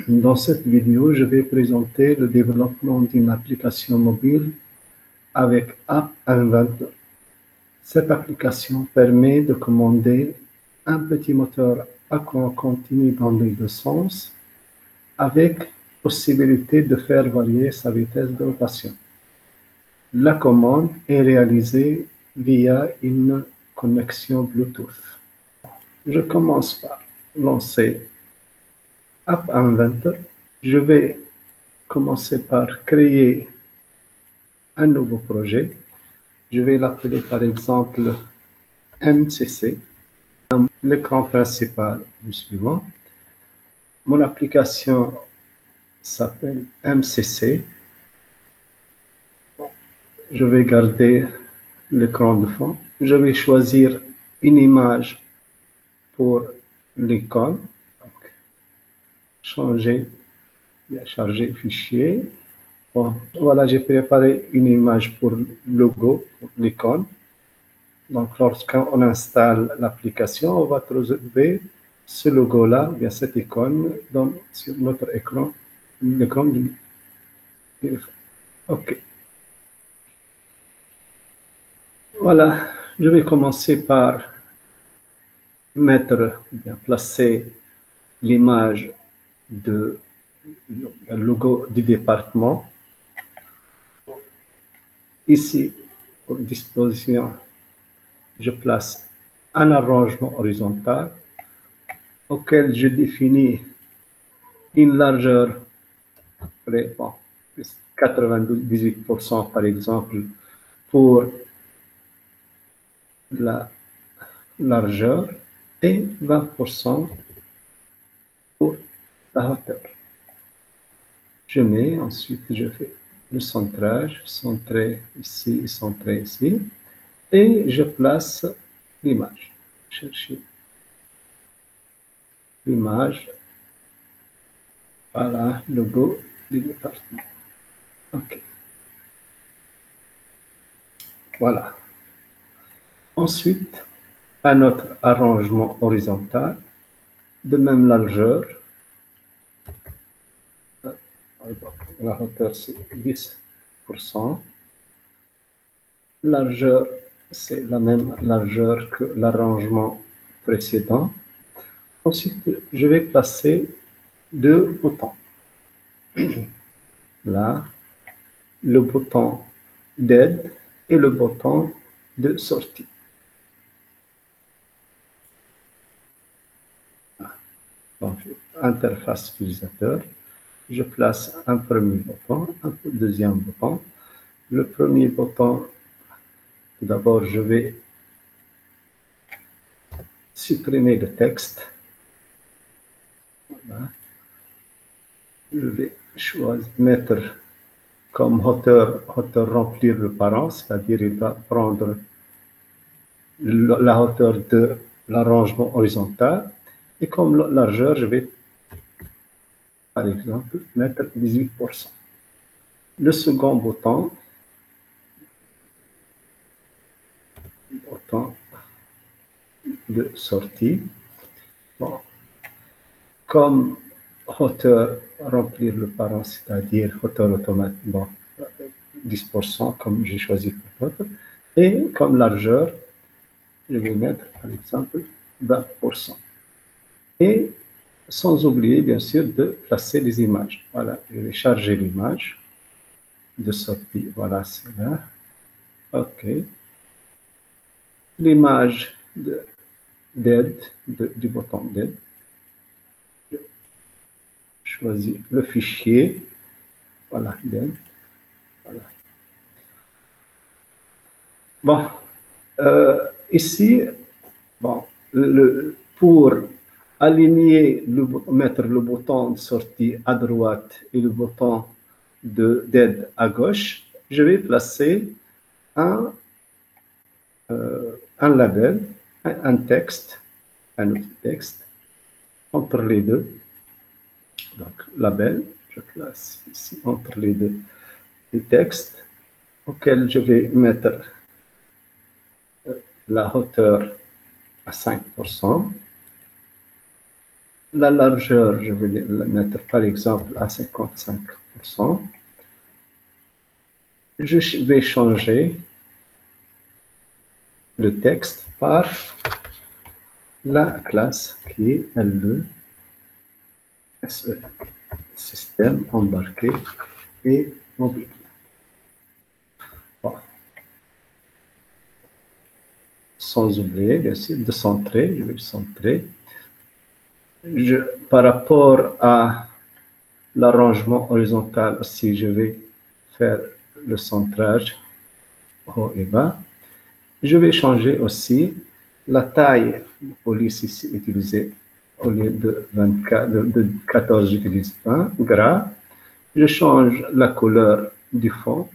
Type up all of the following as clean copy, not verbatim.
Dans cette vidéo, je vais présenter le développement d'une application mobile avec App Inventor. Cette application permet de commander un petit moteur à courant continu dans les deux sens avec possibilité de faire varier sa vitesse de rotation. La commande est réalisée via une connexion Bluetooth. Je commence par lancer App Inventor. Je vais commencer par créer un nouveau projet. Je vais l'appeler par exemple MCC. L'écran principal du suivant. Mon application s'appelle MCC. Je vais garder l'écran de fond. Je vais choisir une image pour l'icône. Changer, charger fichier. Bon, voilà, j'ai préparé une image pour le logo, pour l'icône. Donc, lorsqu'on installe l'application, on va trouver ce logo-là, bien cette icône, sur notre écran, l'écran du téléphone. OK. Voilà, je vais commencer par placer l'image du logo du département. Ici, pour disposition, je place un arrangement horizontal auquel je définis une largeur de 98% par exemple pour la largeur et 20% pour la hauteur. Je mets, ensuite je fais le centrage, centré ici, centré ici, et je place l'image. Chercher l'image. Voilà, logo du département. OK. Voilà. Ensuite, un autre arrangement horizontal, de même largeur. La hauteur, c'est 10%. Largeur, c'est la même largeur que l'arrangement précédent. Ensuite, je vais placer deux boutons. Là, le bouton d'aide et le bouton de sortie. Donc, interface utilisateur. Je place un premier bouton, un deuxième bouton. Le premier bouton, tout d'abord, je vais supprimer le texte. Voilà. Je vais choisir, mettre comme hauteur remplir le parent, c'est-à-dire il va prendre la hauteur de l'arrangement horizontal. Et comme largeur, je vais, par exemple, mettre 18%. Le second bouton de sortie. Bon. Comme hauteur remplir le parent, c'est-à-dire hauteur automatique, bon, 10% comme j'ai choisi pour l'autre. Et comme largeur, je vais mettre par exemple 20%. Et sans oublier bien sûr de placer les images. Voilà, je vais charger l'image de sortie. Voilà, c'est là. OK. L'image d'aide, du bouton d'aide. Je choisis le fichier. Voilà, d'aide. Voilà. Bon, ici, bon, pour aligner, mettre le bouton de sortie à droite et le bouton d'aide à gauche, je vais placer un label, un texte, un outil texte entre les deux. Donc, label, je place ici entre les deux les textes auquel je vais mettre la hauteur à 5%. La largeur, je vais la mettre par exemple à 55%. Je vais changer le texte par la classe qui est LE, SE, système embarqué et mobile. Bon. Sans oublier, bien sûr, de centrer, je vais centrer. Par rapport à l'arrangement horizontal aussi, je vais faire le centrage haut et bas. Je vais changer aussi la taille de police ici utilisée au lieu de 24, de 14, j'utilise 20 gras. Je change la couleur du fond,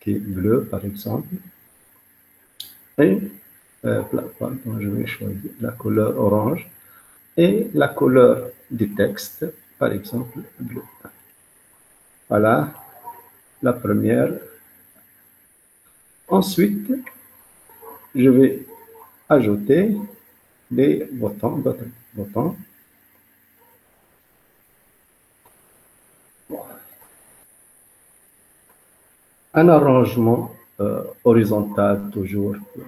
qui est bleu par exemple. Et je vais choisir la couleur orange. Et la couleur du texte, par exemple, bleu. Voilà la première. Ensuite, je vais ajouter des boutons, d'autres boutons. Un arrangement horizontal toujours pour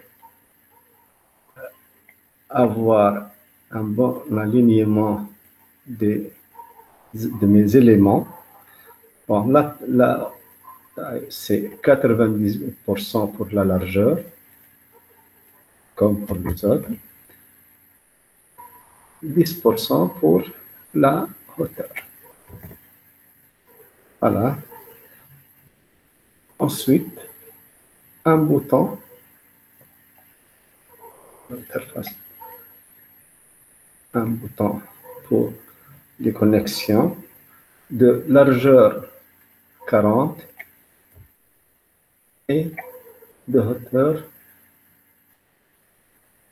avoir un bon alignement de mes éléments. Bon, là c'est 98% pour la largeur, comme pour les autres. 10% pour la hauteur. Voilà. Ensuite, un bouton d'interface. Un bouton pour les connexions de largeur 40 et de hauteur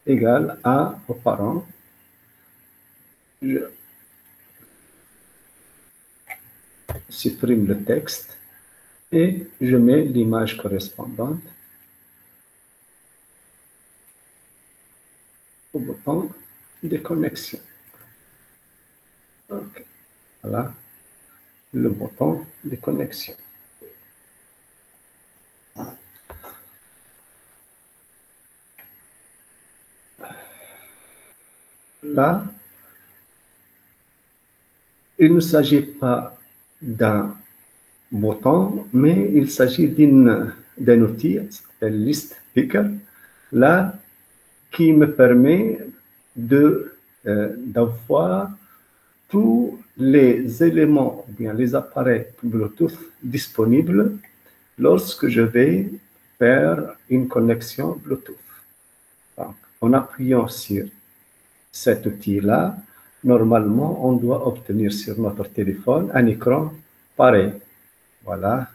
égale à aux parents. Je supprime le texte et je mets l'image correspondante au bouton de connexion. Okay. Voilà le bouton de connexion. Là, il ne s'agit pas d'un bouton, mais il s'agit d'un outil qui s'appelle List Picker, là, qui me permet d'avoir tous les éléments, ou bien les appareils Bluetooth disponibles lorsque je vais faire une connexion Bluetooth. Donc, en appuyant sur cet outil-là, normalement, on doit obtenir sur notre téléphone un écran pareil. Voilà,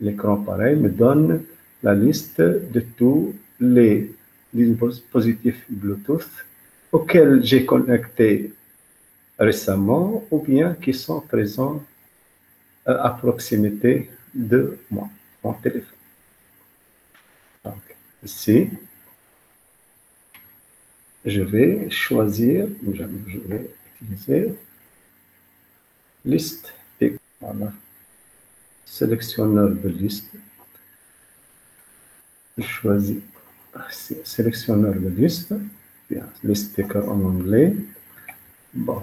l'écran pareil me donne la liste de tous les dispositifs Bluetooth auxquels j'ai connecté récemment ou bien qui sont présents à proximité de moi, mon téléphone. Donc, ici, je vais choisir, je vais utiliser liste et voilà, sélectionneur de liste. Je choisis sélectionneur de liste, bien, list picker en anglais. Bon,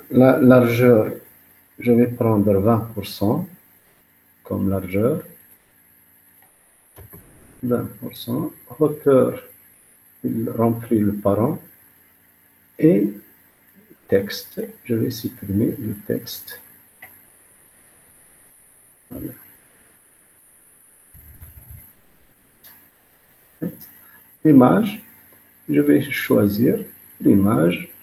la largeur, je vais prendre 20% comme largeur. 20%. Hauteur, il remplit le parent. Et texte, je vais supprimer le texte. Voilà. L'image, je vais choisir l'image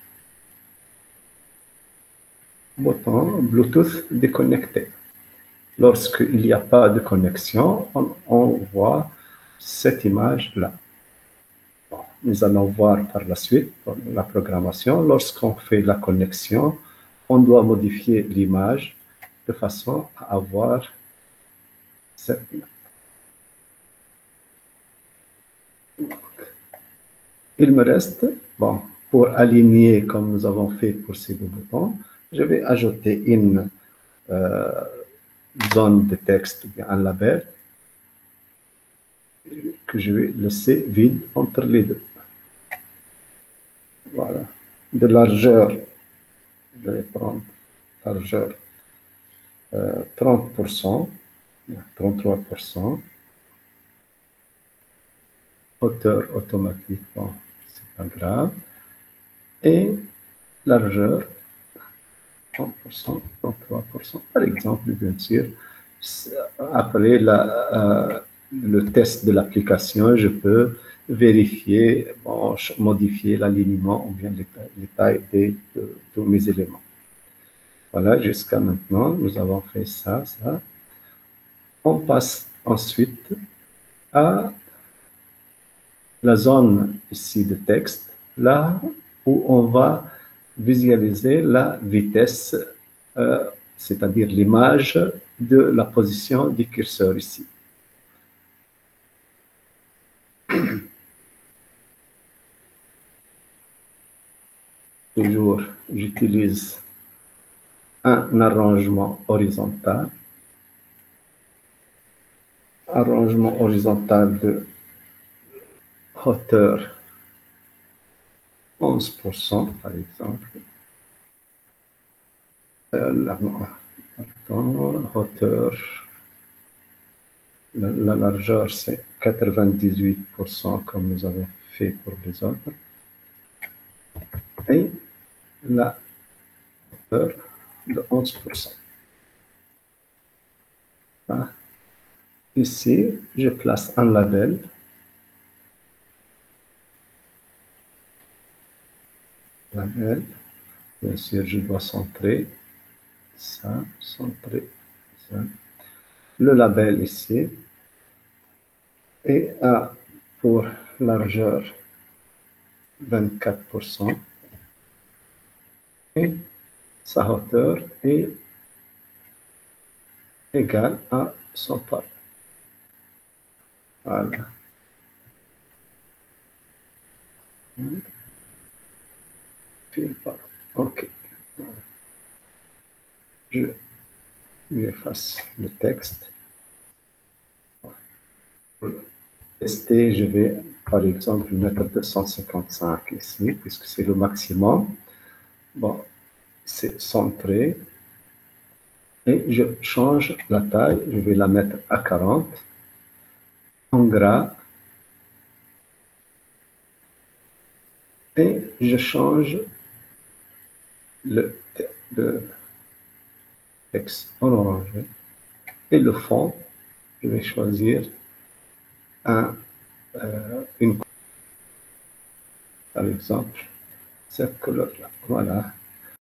bouton Bluetooth déconnecté. Lorsqu'il n'y a pas de connexion, on voit cette image-là. Bon, nous allons voir par la suite la programmation. Lorsqu'on fait la connexion, on doit modifier l'image de façon à avoir cette image. Il me reste Bon, pour aligner comme nous avons fait pour ces deux boutons, je vais ajouter une zone de texte ou bien un label que je vais laisser vide entre les deux. Voilà. De largeur, je vais prendre largeur 30%, 33%. Hauteur automatique, bon, c'est pas grave. Et largeur 30%, 33%. Par exemple, bien sûr, après le test de l'application, je peux vérifier, bon, modifier l'alignement ou bien les tailles de mes éléments. Voilà, jusqu'à maintenant, nous avons fait ça, ça. On passe ensuite à la zone ici de texte, là où on va visualiser la vitesse, c'est-à-dire l'image de la position du curseur ici. Toujours, j'utilise un arrangement horizontal. Arrangement horizontal de hauteur 11%, par exemple. La hauteur, la largeur, c'est 98% comme nous avons fait pour les autres. Et la hauteur de 11%. Voilà. Ici, je place un label. Label. Bien sûr, je dois centrer ça, centrer ça. Le label ici. Et pour largeur 24%. Et sa hauteur est égale à son part. Voilà. OK. Je efface le texte. Pour tester, je vais par exemple mettre 255 ici, puisque c'est le maximum. Bon, c'est centré. Et je change la taille, je vais la mettre à 40. En gras. Et je change le texte en orange. Et le fond, je vais choisir une, par exemple, cette couleur-là. Voilà.